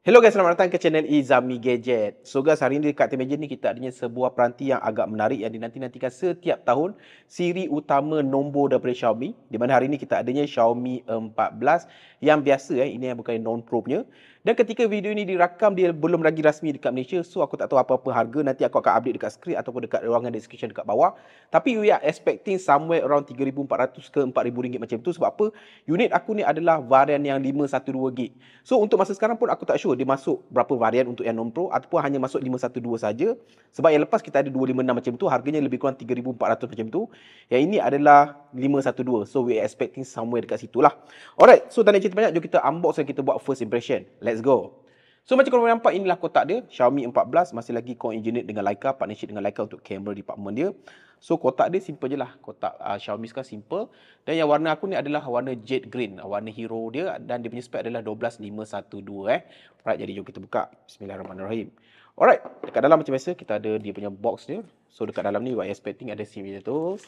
Hello guys, selamat datang ke channel Izami Gadget. So guys, hari ini dekat meja ni kita adanya sebuah peranti yang agak menarik yang dinanti-nantikan setiap tahun, siri utama nombor daripada Xiaomi. Di mana hari ini kita adanya Xiaomi 14 yang biasa, ini yang bukan non-pro punya. Dan ketika video ini dirakam, dia belum lagi rasmi dekat Malaysia, so aku tak tahu apa-apa harga. Nanti aku akan update dekat skrin ataupun dekat ruangan description dekat bawah. Tapi we are expecting somewhere around 3,400 ke 4,000 ringgit macam tu. Sebab apa? Unit aku ni adalah varian yang 512GB. So untuk masa sekarang pun aku tak sure dia masuk berapa varian untuk yang non-pro ataupun hanya masuk 512 saja. Sebab yang lepas kita ada 256 macam tu, harganya lebih kurang 3,400 macam tu. Yang ini adalah 512. So we are expecting somewhere dekat situ lah. Alright, so tak nak cerita banyak, jom kita unbox dan kita buat first impression. Let's go. So macam korang nampak, inilah kotak dia. Xiaomi 14 masih lagi co-engineered dengan Leica, partnership dengan Leica untuk kamera department dia. So kotak dia simple je lah. Kotak Xiaomi sekarang simple. Dan yang warna aku ni adalah warna jade green, warna hero dia, dan dia punya spek adalah 12512 . Alright, jadi jom kita buka. Bismillahirrahmanirrahim. Alright, dekat dalam macam biasa kita ada dia punya box dia. So dekat dalam ni we are expecting ada SIM tu.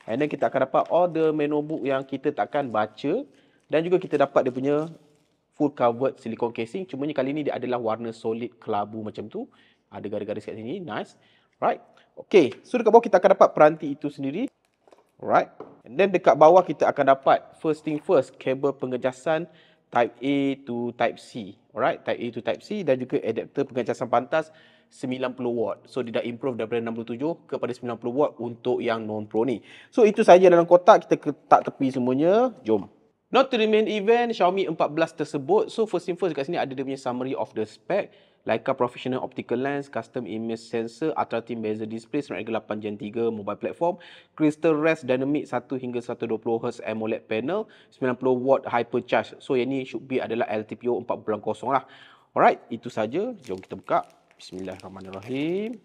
And then kita akan dapat all the menu book yang kita takkan baca. Dan juga kita dapat dia punya full covered silicone casing. Cuma kali ni dia adalah warna solid kelabu macam tu. Ada garis-garis kat sini. Nice. Right. Okay. So dekat bawah kita akan dapat peranti itu sendiri. Right. And then dekat bawah kita akan dapat first thing first, kabel pengecasan Type A to Type C. Alright. Type A to Type C. Dan juga adapter pengecasan pantas 90 watt. So dia dah improve daripada 67 kepada 90 watt untuk yang non-pro ni. So itu saja dalam kotak. Kita letak tepi semuanya. Jom. Not to the main event, Xiaomi 14 tersebut. So first thing first, kat sini ada dia punya summary of the spec. Leica Professional Optical Lens, Custom Image Sensor, Ultra Thin Bezel Display, Snapdragon 8 Gen 3 Mobile Platform, Crystal Rest Dynamic 1 hingga 120Hz AMOLED Panel, 90 watt Hypercharge. So yang ni should be adalah LTPO 4.0 lah. Alright, itu saja. Jom kita buka. Bismillahirrahmanirrahim.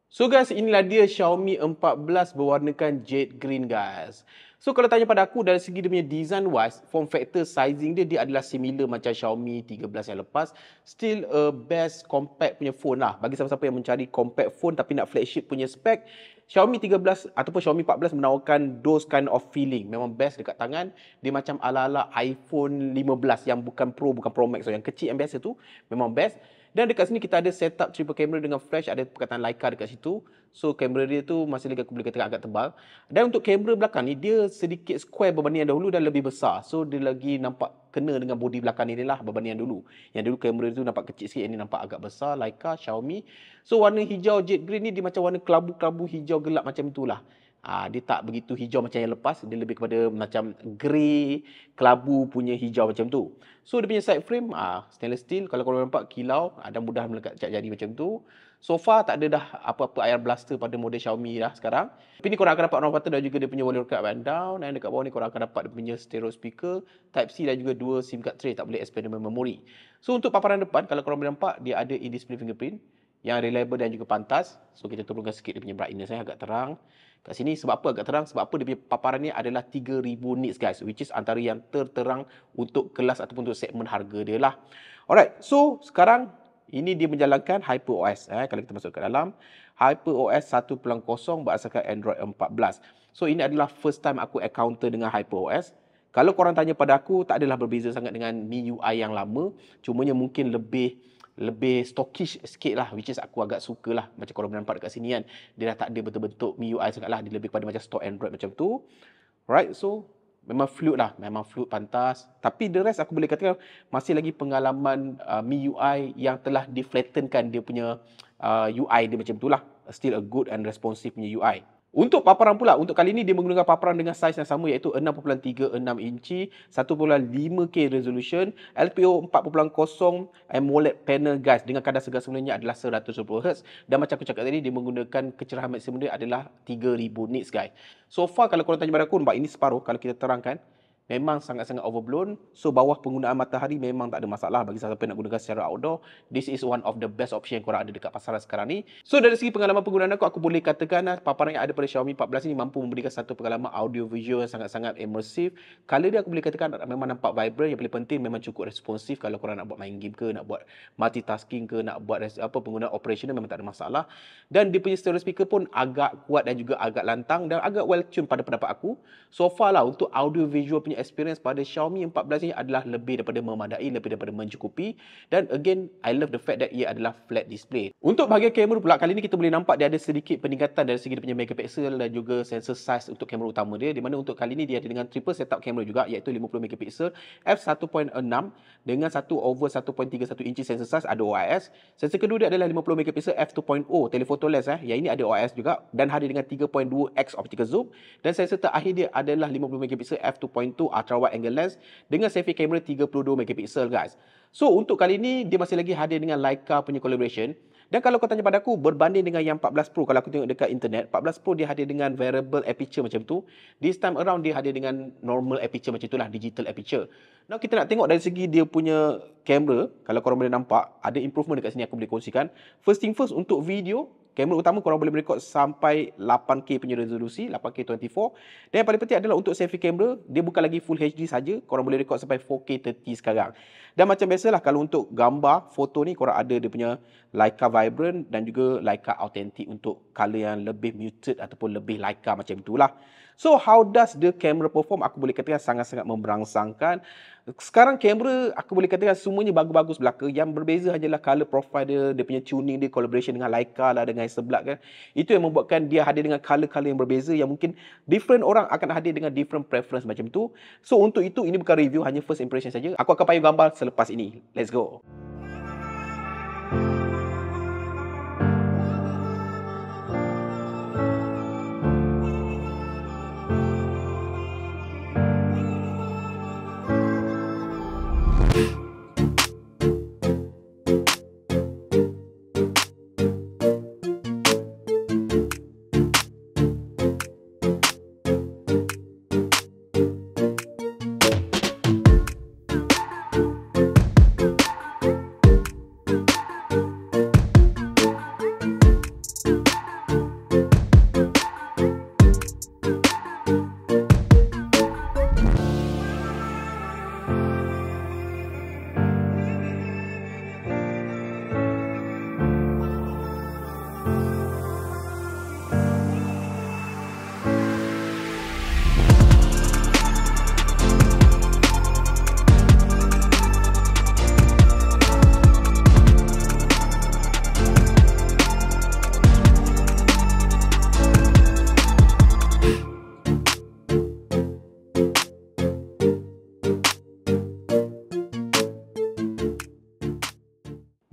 So guys, inilah dia Xiaomi 14 berwarnakan jade green guys. So kalau tanya pada aku dari segi dia punya design wise, form factor, sizing dia adalah similar macam Xiaomi 13 yang lepas. Still a best compact punya phone lah. Bagi siapa-siapa yang mencari compact phone tapi nak flagship punya spec, Xiaomi 13 ataupun Xiaomi 14 menawarkan those kind of feeling. Memang best dekat tangan. Dia macam ala-ala iPhone 15 yang bukan Pro, bukan Pro Max. So yang kecil yang biasa tu memang best. Dan dekat sini kita ada setup triple camera dengan flash, ada perkataan Leica dekat situ. So kamera dia tu masih lagi aku boleh katakan agak tebal. Dan untuk kamera belakang ni dia sedikit square berbanding yang dahulu dan lebih besar. So dia lagi nampak kena dengan body belakang ni lah berbanding yang dulu. Yang dulu kamera tu nampak kecil sikit, yang ni nampak agak besar. Leica, Xiaomi. So warna hijau jade green ni dia macam warna kelabu-kelabu hijau gelap macam itulah. Dia tak begitu hijau macam yang lepas. Dia lebih kepada macam grey, kelabu punya hijau macam tu. So dia punya side frame stainless steel. Kalau korang nampak kilau dan mudah melekat cat jari macam tu. So far tak ada dah apa-apa air blaster pada model Xiaomi dah sekarang. Tapi ni korang akan dapat on button dan juga dia punya volume up and down. Dan dekat bawah ni korang akan dapat dia punya stereo speaker, Type C dan juga dua SIM card tray. Tak boleh expandable memory. So untuk paparan depan, kalau korang boleh nampak, dia ada in-display fingerprint yang reliable dan juga pantas. So kita turunkan sikit dia punya brightness agak terang. Kat sini sebab apa agak terang? Sebab apa dia punya paparan ni adalah 3,000 nits guys, which is antara yang terterang untuk kelas ataupun untuk segmen harga dia lah. Alright, so sekarang ini dia menjalankan HyperOS. Kalau kita masuk ke dalam HyperOS 1.0 berdasarkan Android 14. So ini adalah first time aku encounter dengan HyperOS. Kalau korang tanya pada aku, tak adalah berbeza sangat dengan MIUI yang lama. Cumanya mungkin lebih stockish sikit lah, which is aku agak suka lah. Macam korang nampak dekat sini kan, dia dah tak ada bentuk MIUI sangat lah. Dia lebih kepada macam stock Android macam tu. Right, so memang fluid lah, memang fluid pantas. Tapi the rest aku boleh katakan masih lagi pengalaman MIUI yang telah di-flattenkan dia punya UI dia macam tu lah. Still a good and responsive punya UI. Untuk paparan pula, untuk kali ini dia menggunakan paparan dengan saiz yang sama iaitu 6.36 inci, 1.5K resolution, LPO 4.0 AMOLED panel guys, dengan kadar segar sebenarnya adalah 120Hz, dan macam aku cakap tadi dia menggunakan kecerahan maksimum dia adalah 3,000 nits guys. So far kalau korang tanya pada aku, nampak ini separuh kalau kita terangkan. Memang sangat-sangat overblown. So bawah penggunaan matahari memang tak ada masalah bagi siapa yang nak gunakan secara outdoor. This is one of the best option yang korang ada dekat pasaran sekarang ni. So dari segi pengalaman penggunaan aku boleh katakan paparan yang ada pada Xiaomi 14 ini mampu memberikan satu pengalaman audio visual yang sangat-sangat immersive. Color dia aku boleh katakan memang nampak vibrant. Yang paling penting memang cukup responsif kalau korang nak buat main game ke, nak buat multitasking ke, nak buat penggunaan operational memang tak ada masalah. Dan dia punya stereo speaker pun agak kuat dan juga agak lantang dan agak well tuned pada pendapat aku. So far lah untuk audio visual punya punya experience pada Xiaomi 14 ni adalah lebih daripada memadai, lebih daripada mencukupi. Dan again, I love the fact that ia adalah flat display. Untuk bahagian kamera pula, kali ni kita boleh nampak dia ada sedikit peningkatan dari segi dia punya megapixel dan juga sensor size untuk kamera utama dia, di mana untuk kali ni dia ada dengan triple setup kamera juga, iaitu 50 megapixel f1.6 dengan 1/1.31 inci sensor size, ada OIS. Sensor kedua dia adalah 50 megapixel f2.0 telephoto lens, yang ini ada OIS juga dan hadir dengan 3.2x optical zoom. Dan sensor terakhir dia adalah 50 megapixel f2.2 ultra wide angle lens dengan selfie kamera 32 megapixel guys. So untuk kali ni dia masih lagi hadir dengan Leica punya collaboration. Dan kalau kau tanya pada aku, berbanding dengan yang 14 Pro, kalau aku tengok dekat internet, 14 Pro dia hadir dengan variable aperture macam tu. This time around dia hadir dengan normal aperture macam itulah, digital aperture. Now kita nak tengok dari segi dia punya kamera, kalau korang boleh nampak, ada improvement dekat sini aku boleh kongsikan. First thing first, untuk video, kamera utama korang boleh merekod sampai 8K punya resolusi, 8K 24. Dan yang paling penting adalah untuk selfie kamera, dia bukan lagi Full HD saja, korang boleh rekod sampai 4K 30 sekarang. Dan macam biasalah, kalau untuk gambar, foto ni korang ada dia punya Leica Vibrant dan juga Leica Authentic untuk color yang lebih muted ataupun lebih Leica macam itulah. So how does the camera perform? Aku boleh katakan sangat-sangat memberangsangkan. Sekarang kamera aku boleh katakan semuanya bagus-bagus belaka. Yang berbeza hanyalah color profile dia, dia punya tuning dia, collaboration dengan Leica lah, dengan Hasselblad kan. Itu yang membuatkan dia hadir dengan color-color yang berbeza, yang mungkin different orang akan hadir dengan different preference macam tu. So untuk itu, ini bukan review, hanya first impression saja. Aku akan payung gambar selepas ini. Let's go.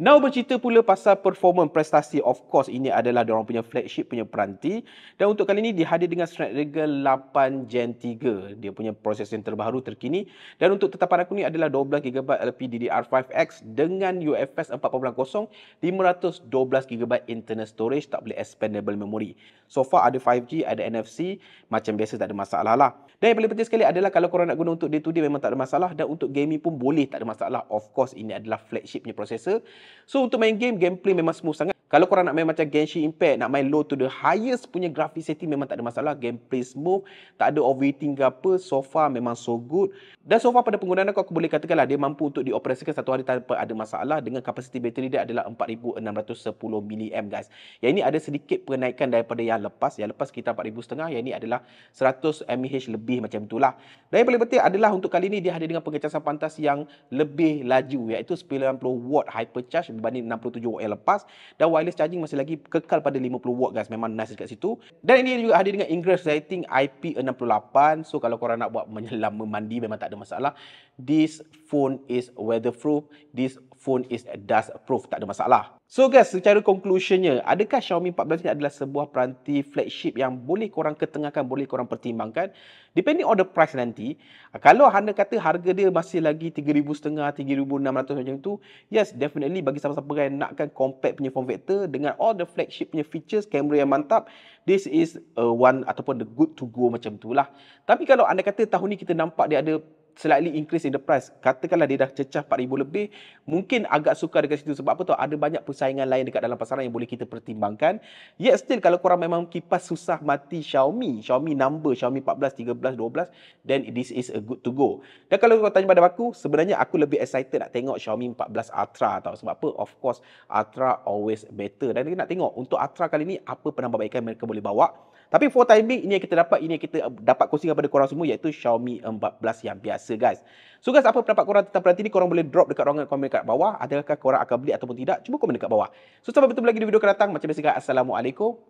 Now bercerita pula pasal performance prestasi. Of course, ini adalah diorang punya flagship punya peranti. Dan untuk kali ini dihadir dengan Snapdragon 8 Gen 3. Dia punya prosesor yang terbaru terkini. Dan untuk tetapan aku ni adalah 12GB LPDDR5X dengan UFS 4.0, 512GB internal storage, tak boleh expandable memory. So far ada 5G, ada NFC, macam biasa tak ada masalah lah. Dan yang paling penting sekali adalah kalau korang nak guna untuk day to day memang tak ada masalah, dan untuk gaming pun boleh, tak ada masalah. Of course, ini adalah flagship punya prosesor. So untuk main game, gameplay memang smooth sangat. Kalau korang nak main macam Genshin Impact, nak main low to the highest punya graphic setting, memang tak ada masalah. Gameplay smooth, tak ada overheating ke apa. So far memang so good. Dan so far pada penggunaan aku boleh katakanlah dia mampu untuk dioperasikan satu hari tanpa ada masalah, dengan kapasiti bateri dia adalah 4610 mAh guys. Yang ini ada sedikit penaikan daripada yang lepas. Yang lepas sekitar 4500, yang ini adalah 100 mAh lebih macam itulah. Dan yang paling penting adalah untuk kali ini dia hadir dengan pengecasan pantas yang lebih laju, iaitu 90W hypercharge berbanding 67W yang lepas. Dan wireless charging masih lagi kekal pada 50W guys. Memang nice dekat situ. Dan ini juga hadir dengan ingress rating IP68. So kalau korang nak buat menyelam, mandi, memang tak ada masalah. This phone is weatherproof. This phone is dust proof. Tak ada masalah. So guys, secara conclusionnya, adakah Xiaomi 14 ini adalah sebuah peranti flagship yang boleh korang ketengahkan, boleh korang pertimbangkan? Depending on the price nanti. Kalau anda kata harga dia masih lagi 3,500, 3,600 macam tu, yes, definitely bagi siapa-siapa yang nakkan compact punya form factor dengan all the flagship punya features, kamera yang mantap, this is one ataupun the good to go macam tu lah. Tapi kalau anda kata tahun ni kita nampak dia ada slightly increase in the price, katakanlah dia dah cecah 4,000 lebih, mungkin agak sukar dekat situ. Sebab apa tu? Ada banyak persaingan lain dekat dalam pasaran yang boleh kita pertimbangkan. Yet still, kalau korang memang kipas susah mati Xiaomi number, Xiaomi 14, 13, 12, then this is a good to go. Dan kalau korang tanya pada aku, sebenarnya aku lebih excited nak tengok Xiaomi 14 Ultra tau. Sebab apa? Of course, Ultra always better. Dan kita nak tengok untuk Ultra kali ni apa penambahbaikan mereka boleh bawa. Tapi for time being, ini yang kita dapat, ini yang kita dapat kongsikan kepada korang semua, iaitu Xiaomi 14 yang biasa, guys. So guys, apa pendapat korang tentang peranti ni? Korang boleh drop dekat ruangan komen kat bawah. Adakah korang akan beli ataupun tidak? Cuba komen dekat bawah. So sampai bertemu lagi di video akan datang. Macam biasa guys, Assalamualaikum.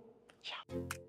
Ciao.